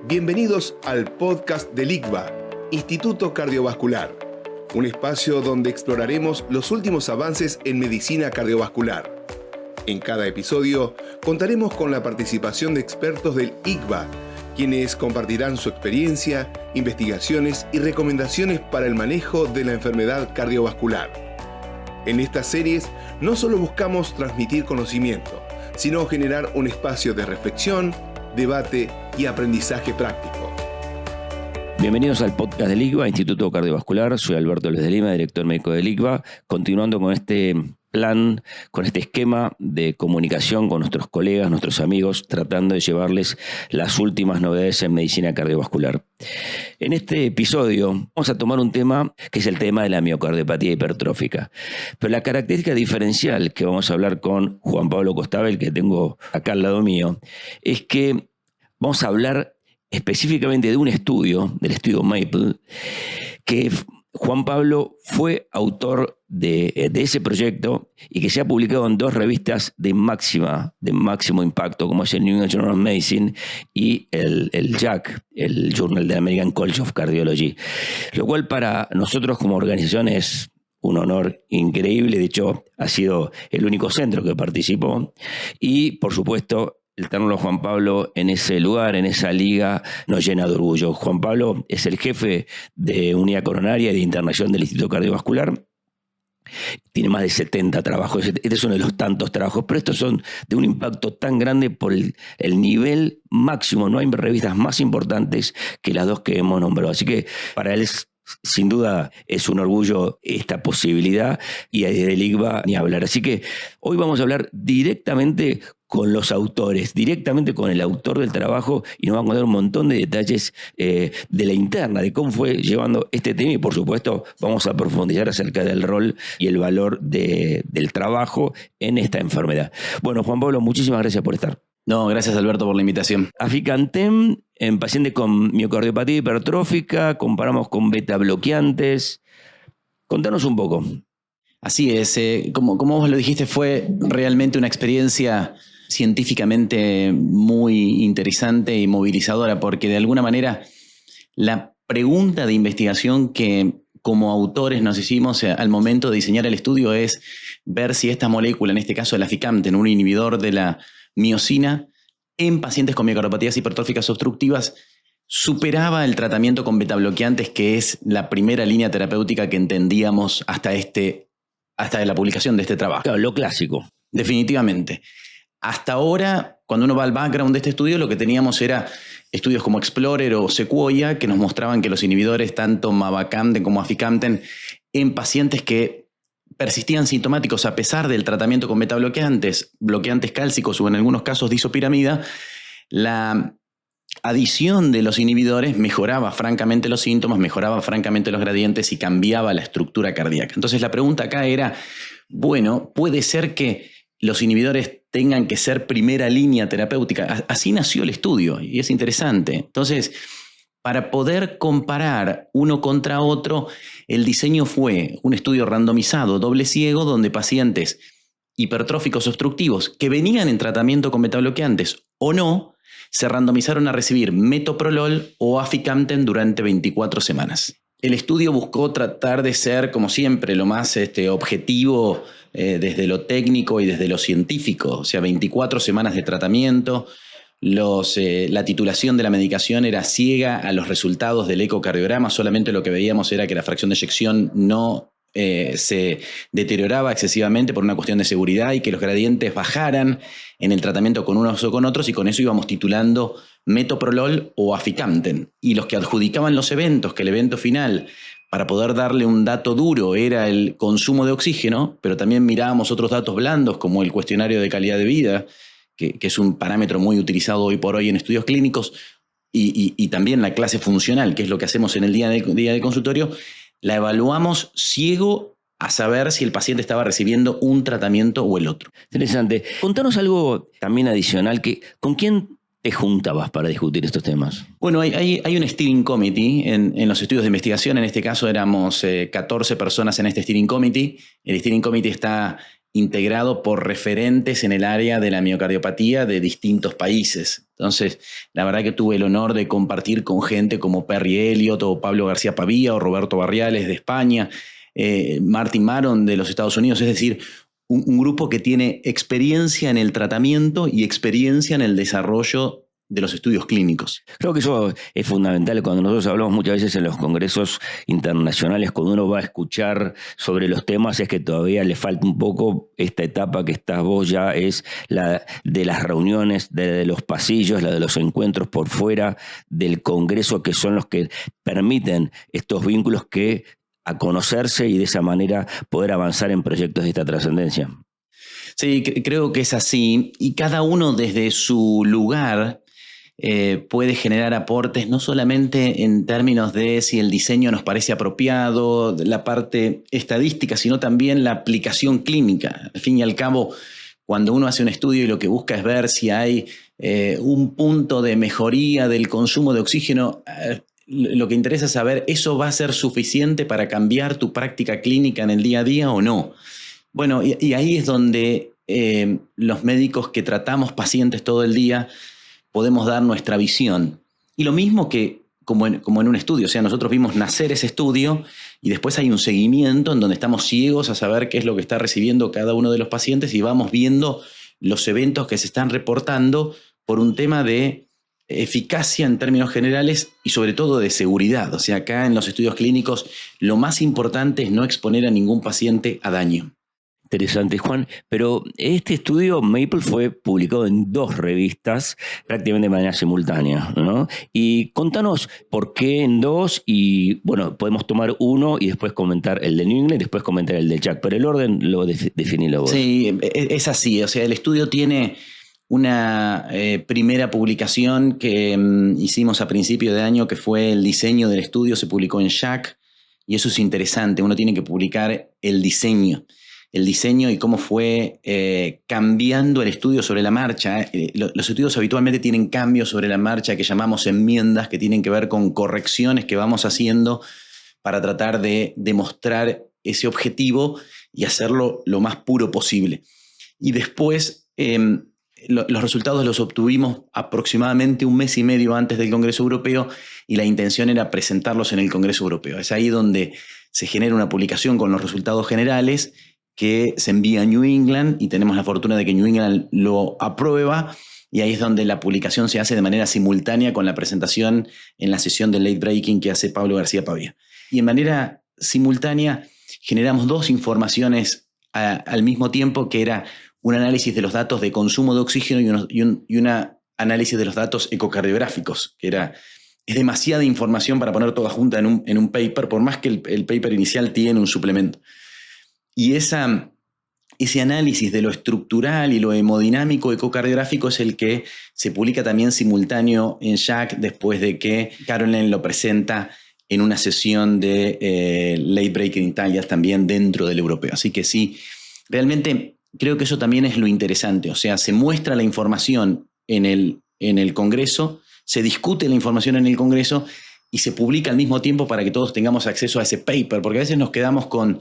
Bienvenidos al podcast del ICVA, Instituto Cardiovascular, un espacio donde exploraremos los últimos avances en medicina cardiovascular. En cada episodio contaremos con la participación de expertos del ICVA, quienes compartirán su experiencia, investigaciones y recomendaciones para el manejo de la enfermedad cardiovascular. En estas series no solo buscamos transmitir conocimiento, sino generar un espacio de reflexión, debate y aprendizaje práctico. Bienvenidos al podcast del ICVA, Instituto Cardiovascular. Soy Alberto Luis de Lima, director médico del ICVA, continuando con este plan, con este esquema de comunicación con nuestros colegas, nuestros amigos, tratando de llevarles las últimas novedades en medicina cardiovascular. En este episodio vamos a tomar un tema que es el tema de la miocardiopatía hipertrófica. Pero la característica diferencial que vamos a hablar con Juan Pablo Costabel, que tengo acá al lado mío, es que vamos a hablar específicamente de un estudio, del estudio MAPLE, que Juan Pablo fue autor de ese proyecto y que se ha publicado en dos revistas de máximo impacto, como es el New England Journal of Medicine y el JACC, el Journal of the American College of Cardiology. Lo cual para nosotros como organización es un honor increíble. De hecho, ha sido el único centro que participó. Y, por supuesto, el tenerlo a Juan Pablo en ese lugar, en esa liga, nos llena de orgullo. Juan Pablo es el jefe de unidad coronaria y de internación del Instituto Cardiovascular. Tiene más de 70 trabajos. Este es uno de los tantos trabajos, pero estos son de un impacto tan grande por el nivel máximo. No hay revistas más importantes que las dos que hemos nombrado. Así que para él sin duda es un orgullo esta posibilidad, y desde el ICVA ni hablar. Así que hoy vamos a hablar directamente con los autores, directamente con el autor del trabajo, y nos va a contar un montón de detalles de la interna, de cómo fue llevando este tema, y por supuesto vamos a profundizar acerca del rol y el valor del trabajo en esta enfermedad. Bueno, Juan Pablo, muchísimas gracias por estar. No, gracias Alberto por la invitación. Aficantem en pacientes con miocardiopatía hipertrófica, comparamos con beta bloqueantes. Contanos un poco. Así es, como vos lo dijiste, fue realmente una experiencia científicamente muy interesante y movilizadora, porque de alguna manera la pregunta de investigación que como autores nos hicimos al momento de diseñar el estudio es ver si esta molécula, en este caso el aficamten, un inhibidor de la miosina, en pacientes con miocardopatías hipertróficas obstructivas, superaba el tratamiento con betabloqueantes, que es la primera línea terapéutica que entendíamos hasta la publicación de este trabajo. Claro, lo clásico. Definitivamente. Hasta ahora, cuando uno va al background de este estudio, lo que teníamos era estudios como Explorer o Sequoia, que nos mostraban que los inhibidores, tanto mavacamten como aficamten, en pacientes que persistían sintomáticos a pesar del tratamiento con betabloqueantes, bloqueantes cálcicos o en algunos casos disopiramida, la adición de los inhibidores mejoraba francamente los síntomas, mejoraba francamente los gradientes y cambiaba la estructura cardíaca. Entonces la pregunta acá era, bueno, ¿puede ser que los inhibidores tengan que ser primera línea terapéutica? Así nació el estudio y es interesante. Entonces, para poder comparar uno contra otro, el diseño fue un estudio randomizado, doble ciego, donde pacientes hipertróficos obstructivos que venían en tratamiento con betabloqueantes o no, se randomizaron a recibir metoprolol o aficamten durante 24 semanas. El estudio buscó tratar de ser, como siempre, lo más objetivo desde lo técnico y desde lo científico. O sea, 24 semanas de tratamiento. La titulación de la medicación era ciega a los resultados del ecocardiograma. Solamente lo que veíamos era que la fracción de eyección no se deterioraba excesivamente por una cuestión de seguridad y que los gradientes bajaran en el tratamiento con unos o con otros, y con eso íbamos titulando metoprolol o aficamten. Y los que adjudicaban los eventos, que el evento final, para poder darle un dato duro, era el consumo de oxígeno, pero también mirábamos otros datos blandos como el cuestionario de calidad de vida, que es un parámetro muy utilizado hoy por hoy en estudios clínicos, y también la clase funcional, que es lo que hacemos en el día de consultorio, la evaluamos ciego a saber si el paciente estaba recibiendo un tratamiento o el otro. Interesante. Contanos algo también adicional, ¿con quién te juntabas para discutir estos temas? Bueno, hay un steering committee en los estudios de investigación. En este caso éramos 14 personas en este steering committee. El steering committee está integrado por referentes en el área de la miocardiopatía de distintos países. Entonces, la verdad que tuve el honor de compartir con gente como Perry Elliott o Pablo García Pavía o Roberto Barriales de España, Martin Maron de los Estados Unidos, es decir, un grupo que tiene experiencia en el tratamiento y experiencia en el desarrollo de los estudios clínicos. Creo que eso es fundamental cuando nosotros hablamos muchas veces en los congresos internacionales, cuando uno va a escuchar sobre los temas, es que todavía le falta un poco esta etapa que estás vos ya, es la de las reuniones, de los pasillos, la de los encuentros por fuera del congreso, que son los que permiten estos vínculos a conocerse y de esa manera poder avanzar en proyectos de esta trascendencia. Sí, creo que es así, y cada uno desde su lugar puede generar aportes no solamente en términos de si el diseño nos parece apropiado, la parte estadística, sino también la aplicación clínica. Al fin y al cabo, cuando uno hace un estudio y lo que busca es ver si hay un punto de mejoría del consumo de oxígeno, lo que interesa es saber, ¿eso va a ser suficiente para cambiar tu práctica clínica en el día a día o no? Bueno, y ahí es donde los médicos que tratamos pacientes todo el día podemos dar nuestra visión. Y lo mismo que como en un estudio, o sea, nosotros vimos nacer ese estudio y después hay un seguimiento en donde estamos ciegos a saber qué es lo que está recibiendo cada uno de los pacientes y vamos viendo los eventos que se están reportando por un tema de eficacia en términos generales y sobre todo de seguridad. O sea, acá en los estudios clínicos lo más importante es no exponer a ningún paciente a daño. Interesante, Juan. Pero este estudio, Maple, fue publicado en 2 revistas prácticamente de manera simultánea, ¿no? Y contanos por qué en 2 y, bueno, podemos tomar uno y después comentar el de New England y después comentar el de Jack, pero el orden lo definilo vos. Sí, es así. O sea, el estudio tiene una primera publicación que hicimos a principio de año, que fue el diseño del estudio, se publicó en Jack, y eso es interesante. Uno tiene que publicar el diseño y cómo fue cambiando el estudio sobre la marcha. Los estudios habitualmente tienen cambios sobre la marcha que llamamos enmiendas, que tienen que ver con correcciones que vamos haciendo para tratar de demostrar ese objetivo y hacerlo lo más puro posible. Y después los resultados los obtuvimos aproximadamente 1 mes y medio antes del Congreso Europeo y la intención era presentarlos en el Congreso Europeo. Es ahí donde se genera una publicación con los resultados generales que se envía a New England y tenemos la fortuna de que New England lo aprueba y ahí es donde la publicación se hace de manera simultánea con la presentación en la sesión de late breaking que hace Pablo García Pavía. Y de manera simultánea generamos 2 informaciones al mismo tiempo, que era un análisis de los datos de consumo de oxígeno y un análisis de los datos ecocardiográficos, que es demasiada información para poner toda junta en un paper, por más que el paper inicial tiene un suplemento. Y ese análisis de lo estructural y lo hemodinámico ecocardiográfico es el que se publica también simultáneo en Jack después de que Caroline lo presenta en una sesión de late breaking in Italia también dentro del europeo. Así que sí, realmente creo que eso también es lo interesante. O sea, se muestra la información en el Congreso, se discute la información en el Congreso y se publica al mismo tiempo para que todos tengamos acceso a ese paper, porque a veces nos quedamos con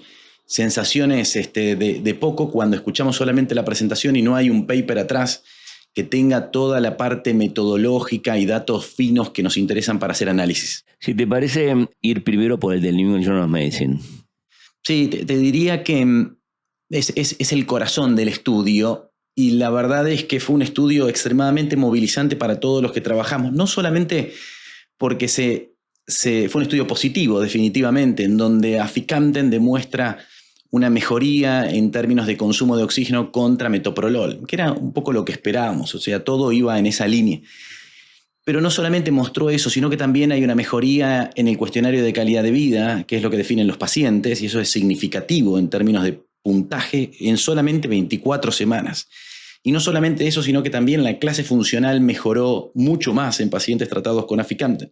sensaciones de poco cuando escuchamos solamente la presentación y no hay un paper atrás que tenga toda la parte metodológica y datos finos que nos interesan para hacer análisis. Si te parece, ir primero por el del New England Journal of Medicine. Sí, te diría que es el corazón del estudio y la verdad es que fue un estudio extremadamente movilizante para todos los que trabajamos, no solamente porque fue un estudio positivo definitivamente, en donde aficamten demuestra una mejoría en términos de consumo de oxígeno contra metoprolol, que era un poco lo que esperábamos, o sea, todo iba en esa línea. Pero no solamente mostró eso, sino que también hay una mejoría en el cuestionario de calidad de vida, que es lo que definen los pacientes, y eso es significativo en términos de puntaje en solamente 24 semanas. Y no solamente eso, sino que también la clase funcional mejoró mucho más en pacientes tratados con aficamten.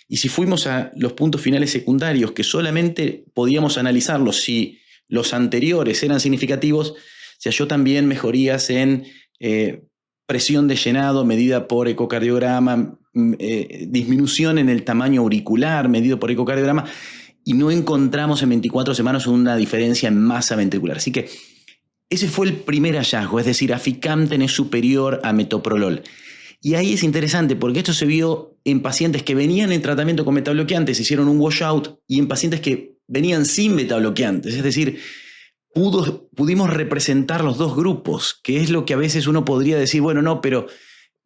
Y si fuimos a los puntos finales secundarios, que solamente podíamos analizarlos si los anteriores eran significativos, se halló también mejorías en presión de llenado medida por ecocardiograma, disminución en el tamaño auricular medido por ecocardiograma, y no encontramos en 24 semanas una diferencia en masa ventricular. Así que Ese fue el primer hallazgo, es decir, aficamten es superior a metoprolol. Y ahí es interesante porque esto se vio en pacientes que venían en tratamiento con betabloqueantes, hicieron un washout, y en pacientes que venían sin betabloqueantes. Es decir, pudimos representar los dos grupos, que es lo que a veces uno podría decir, bueno, no, pero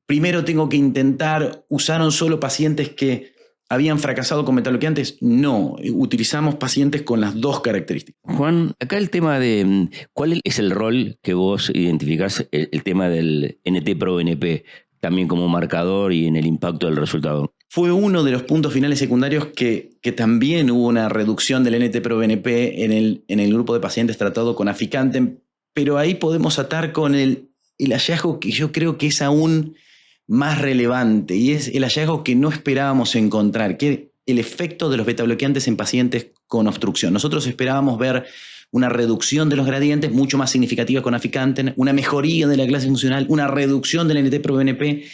primero tengo que intentar, ¿usaron solo pacientes que habían fracasado con betabloqueantes? No, utilizamos pacientes con las dos características. Juan, acá el tema de cuál es el rol que vos identificás, el tema del NT-proBNP, también como marcador y en el impacto del resultado. Fue uno de los puntos finales secundarios que también hubo una reducción del NT-proBNP en el grupo de pacientes tratado con aficamten, pero ahí podemos atar con el hallazgo que yo creo que es aún más relevante, y es el hallazgo que no esperábamos encontrar, que es el efecto de los betabloqueantes en pacientes con obstrucción. Nosotros esperábamos ver una reducción de los gradientes mucho más significativa con aficamten, una mejoría de la clase funcional, una reducción del NT-proBNP,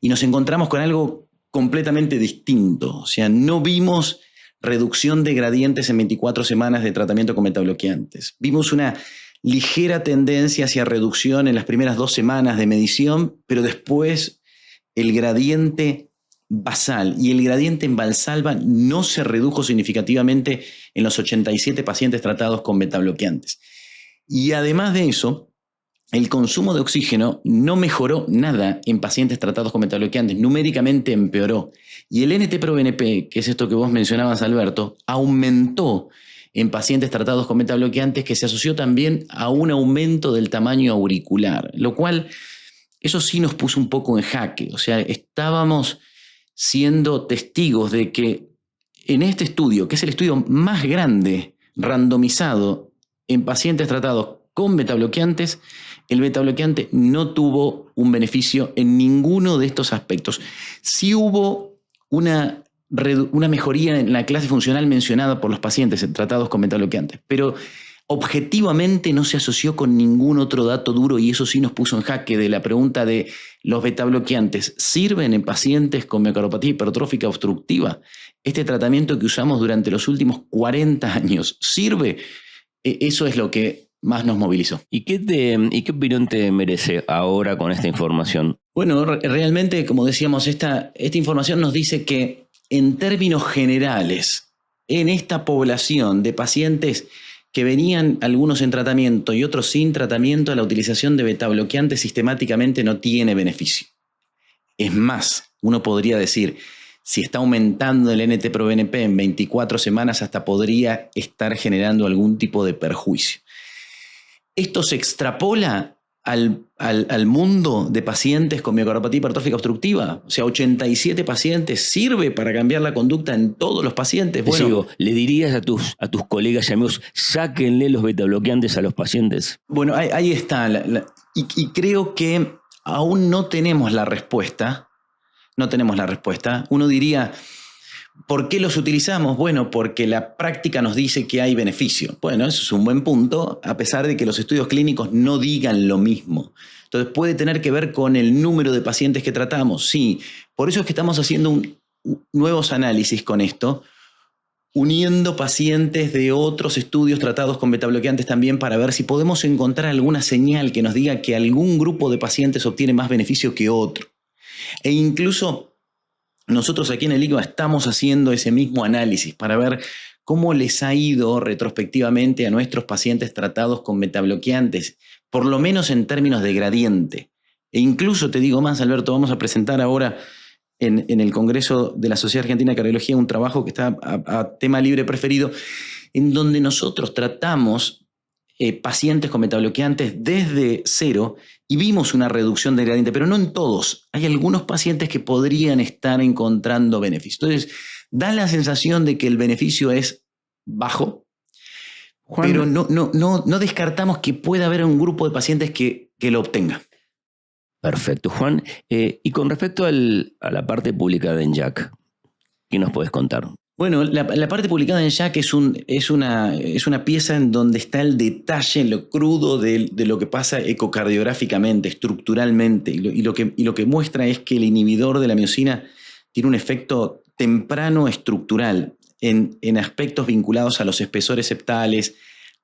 y nos encontramos con algo completamente distinto. O sea, no vimos reducción de gradientes en 24 semanas de tratamiento con betabloqueantes. Vimos una ligera tendencia hacia reducción en las primeras 2 semanas de medición, pero después el gradiente basal y el gradiente en Valsalva no se redujo significativamente en los 87 pacientes tratados con betabloqueantes. Y además de eso, el consumo de oxígeno no mejoró nada en pacientes tratados con betabloqueantes, numéricamente empeoró. Y el NT-proBNP, que es esto que vos mencionabas, Alberto, aumentó en pacientes tratados con betabloqueantes, que se asoció también a un aumento del tamaño auricular, lo cual eso sí nos puso un poco en jaque. O sea, estábamos siendo testigos de que en este estudio, que es el estudio más grande randomizado en pacientes tratados con betabloqueantes, el betabloqueante no tuvo un beneficio en ninguno de estos aspectos. Sí hubo una mejoría en la clase funcional mencionada por los pacientes tratados con betabloqueantes, pero objetivamente no se asoció con ningún otro dato duro, y eso sí nos puso en jaque de la pregunta de ¿los betabloqueantes sirven en pacientes con miocardopatía hipertrófica obstructiva? ¿Este tratamiento que usamos durante los últimos 40 años sirve? Eso es lo que más nos movilizó. ¿Y qué opinión te merece ahora con esta información? Bueno, realmente, como decíamos, esta información nos dice que en términos generales, en esta población de pacientes que venían algunos en tratamiento y otros sin tratamiento, la utilización de betabloqueantes sistemáticamente no tiene beneficio. Es más, uno podría decir, si está aumentando el NT-proBNP en 24 semanas, hasta podría estar generando algún tipo de perjuicio. Esto se extrapola al mundo de pacientes con miocardopatía hipertrófica obstructiva. O sea, 87 pacientes, ¿sirve para cambiar la conducta en todos los pacientes? Bueno, digo, ¿le dirías a tus colegas y amigos, sáquenle los betabloqueantes a los pacientes? Bueno, ahí está. Y creo que aún no tenemos la respuesta. No tenemos la respuesta. Uno diría, ¿por qué los utilizamos? Bueno, porque la práctica nos dice que hay beneficio. Bueno, eso es un buen punto, a pesar de que los estudios clínicos no digan lo mismo. Entonces, ¿puede tener que ver con el número de pacientes que tratamos? Sí. Por eso es que estamos haciendo nuevos análisis con esto, uniendo pacientes de otros estudios tratados con betabloqueantes también, para ver si podemos encontrar alguna señal que nos diga que algún grupo de pacientes obtiene más beneficio que otro. E incluso nosotros aquí en el ICVA estamos haciendo ese mismo análisis para ver cómo les ha ido retrospectivamente a nuestros pacientes tratados con betabloqueantes, por lo menos en términos de gradiente. E incluso, te digo más, Alberto, vamos a presentar ahora en el Congreso de la Sociedad Argentina de Cardiología un trabajo que está a tema libre preferido, en donde nosotros tratamos pacientes con betabloqueantes desde cero y vimos una reducción del gradiente, pero no en todos. Hay algunos pacientes que podrían estar encontrando beneficio. Entonces, da la sensación de que el beneficio es bajo, Juan, pero no descartamos que pueda haber un grupo de pacientes que lo obtenga. Perfecto, Juan. Y con respecto a la parte publicada en JACC, ¿qué nos puedes contar? Bueno, la parte publicada en JACC es una pieza en donde está el detalle, lo crudo de lo que pasa ecocardiográficamente, estructuralmente, y lo que muestra es que el inhibidor de la miosina tiene un efecto temprano estructural en aspectos vinculados a los espesores septales,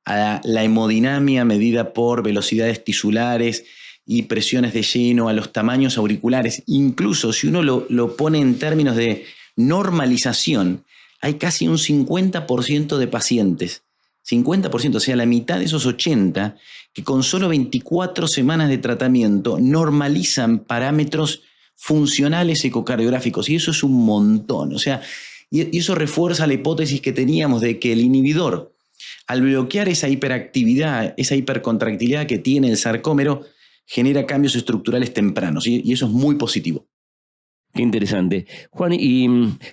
a la hemodinamia medida por velocidades tisulares y presiones de lleno, a los tamaños auriculares. Incluso si uno lo pone en términos de normalización, hay casi un 50% de pacientes, 50%, o sea, la mitad de esos 80, que con solo 24 semanas de tratamiento normalizan parámetros funcionales ecocardiográficos, y eso es un montón. O sea, y eso refuerza la hipótesis que teníamos de que el inhibidor, al bloquear esa hiperactividad, esa hipercontractilidad que tiene el sarcómero, genera cambios estructurales tempranos, y eso es muy positivo. Qué interesante. Juan, y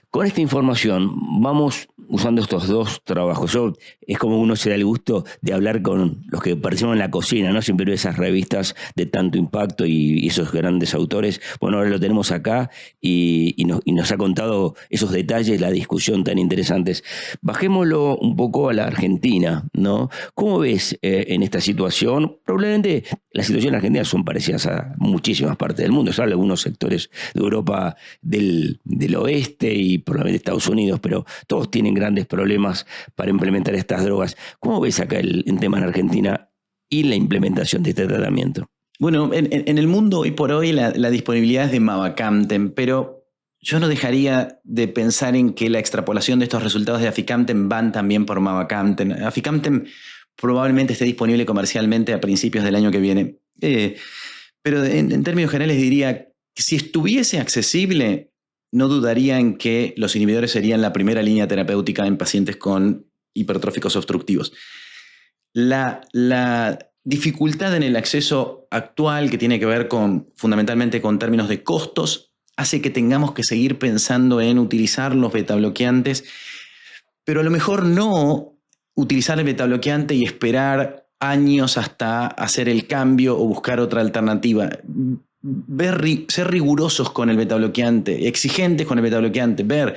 con esta información vamos usando estos dos trabajos. Es como uno se da el gusto de hablar con los que aparecemos en la cocina, ¿no? Siempre veo esas revistas de tanto impacto y esos grandes autores. Bueno, ahora lo tenemos acá y nos ha contado esos detalles, la discusión tan interesantes. Bajémoslo un poco a la Argentina, ¿no? ¿Cómo ves en esta situación? Probablemente las situaciones en Argentina son parecidas a muchísimas partes del mundo, salvo algunos sectores de Europa del oeste y probablemente Estados Unidos, pero todos tienen grandes problemas para implementar estas drogas. ¿Cómo ves acá el tema en Argentina y la implementación de este tratamiento? Bueno, en el mundo hoy por hoy la disponibilidad es de mavacamten, pero yo no dejaría de pensar en que la extrapolación de estos resultados de aficamten van también por mavacamten. Aficamten probablemente esté disponible comercialmente a principios del año que viene. Pero en términos generales diría que si estuviese accesible, no dudaría en que los inhibidores serían la primera línea terapéutica en pacientes con hipertróficos obstructivos. La dificultad en el acceso actual, que tiene que ver fundamentalmente con términos de costos, hace que tengamos que seguir pensando en utilizar los betabloqueantes, pero a lo mejor no utilizar el betabloqueante y esperar años hasta hacer el cambio o buscar otra alternativa. Ser rigurosos con el betabloqueante, exigentes con el betabloqueante, ver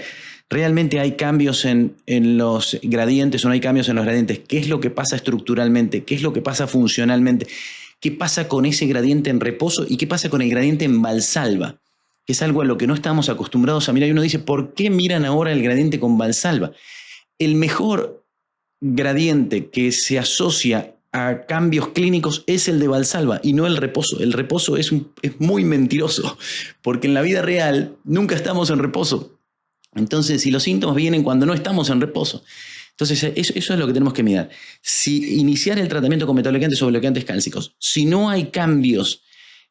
realmente hay cambios en los gradientes o no hay cambios en los gradientes, qué es lo que pasa estructuralmente, qué es lo que pasa funcionalmente, qué pasa con ese gradiente en reposo y qué pasa con el gradiente en Valsalva, que es algo a lo que no estamos acostumbrados a mirar. Y uno dice, ¿por qué miran ahora el gradiente con Valsalva? El mejor gradiente que se asocia a cambios clínicos es el de Valsalva y no el reposo. El reposo es muy mentiroso, porque en la vida real nunca estamos en reposo. Entonces, si los síntomas vienen cuando no estamos en reposo. Entonces, eso es lo que tenemos que mirar. Si iniciar el tratamiento con betabloqueantes o bloqueantes cálcicos, si no hay cambios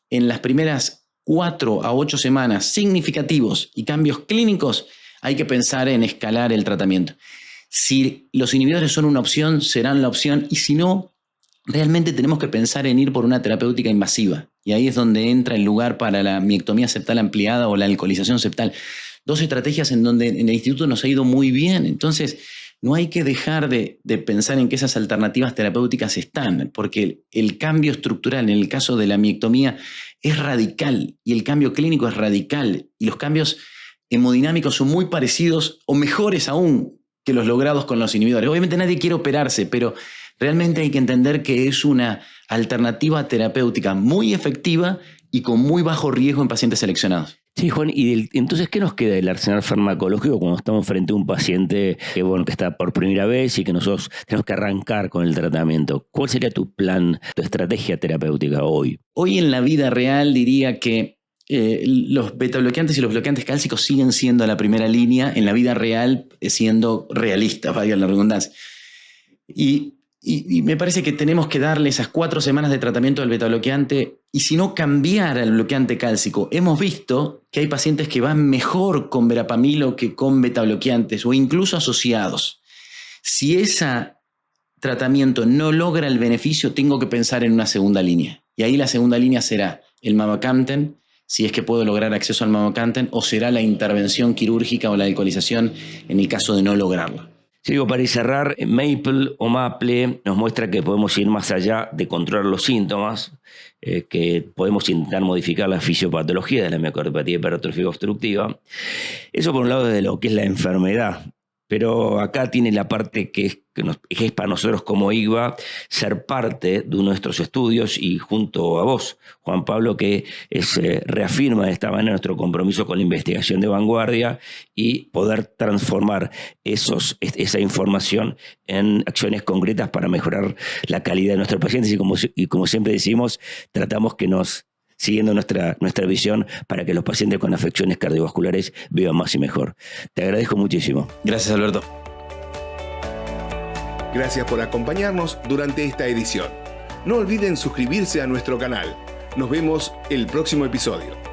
en las primeras 4 a 8 semanas significativos y cambios clínicos, hay que pensar en escalar el tratamiento. Si los inhibidores son una opción, serán la opción, y si no, realmente tenemos que pensar en ir por una terapéutica invasiva. Y ahí es donde entra el lugar para la miectomía septal ampliada o la alcoholización septal. Dos estrategias en donde en el instituto nos ha ido muy bien. Entonces, no hay que dejar de pensar en que esas alternativas terapéuticas están, porque el cambio estructural en el caso de la miectomía es radical y el cambio clínico es radical. Y los cambios hemodinámicos son muy parecidos o mejores aún que los logrados con los inhibidores. Obviamente nadie quiere operarse, pero realmente hay que entender que es una alternativa terapéutica muy efectiva y con muy bajo riesgo en pacientes seleccionados. Sí, Juan, y entonces, ¿qué nos queda del arsenal farmacológico cuando estamos frente a un paciente que está por primera vez y que nosotros tenemos que arrancar con el tratamiento? ¿Cuál sería tu plan, tu estrategia terapéutica hoy? Hoy en la vida real diría que los betabloqueantes y los bloqueantes cálcicos siguen siendo la primera línea en la vida real, siendo realistas, valga la redundancia. Y me parece que tenemos que darle esas 4 semanas de tratamiento al betabloqueante y si no cambiar al bloqueante cálcico. Hemos visto que hay pacientes que van mejor con verapamilo que con betabloqueantes o incluso asociados. Si ese tratamiento no logra el beneficio, tengo que pensar en una segunda línea. Y ahí la segunda línea será el mavacamten, si es que puedo lograr acceso al mavacamten, o será la intervención quirúrgica o la alcoholización en el caso de no lograrla. Sí, digo, para ir cerrar, Maple nos muestra que podemos ir más allá de controlar los síntomas, que podemos intentar modificar la fisiopatología de la miocardiopatía hipertrófica obstructiva. Eso por un lado desde lo que es la enfermedad. Pero acá tiene la parte que es para nosotros como ICBA ser parte de nuestros estudios, y junto a vos, Juan Pablo, que reafirma de esta manera nuestro compromiso con la investigación de vanguardia y poder transformar esa información en acciones concretas para mejorar la calidad de nuestros pacientes, y como siempre decimos, tratamos siguiendo nuestra visión para que los pacientes con afecciones cardiovasculares vivan más y mejor. Te agradezco muchísimo. Gracias, Alberto. Gracias por acompañarnos durante esta edición. No olviden suscribirse a nuestro canal. Nos vemos el próximo episodio.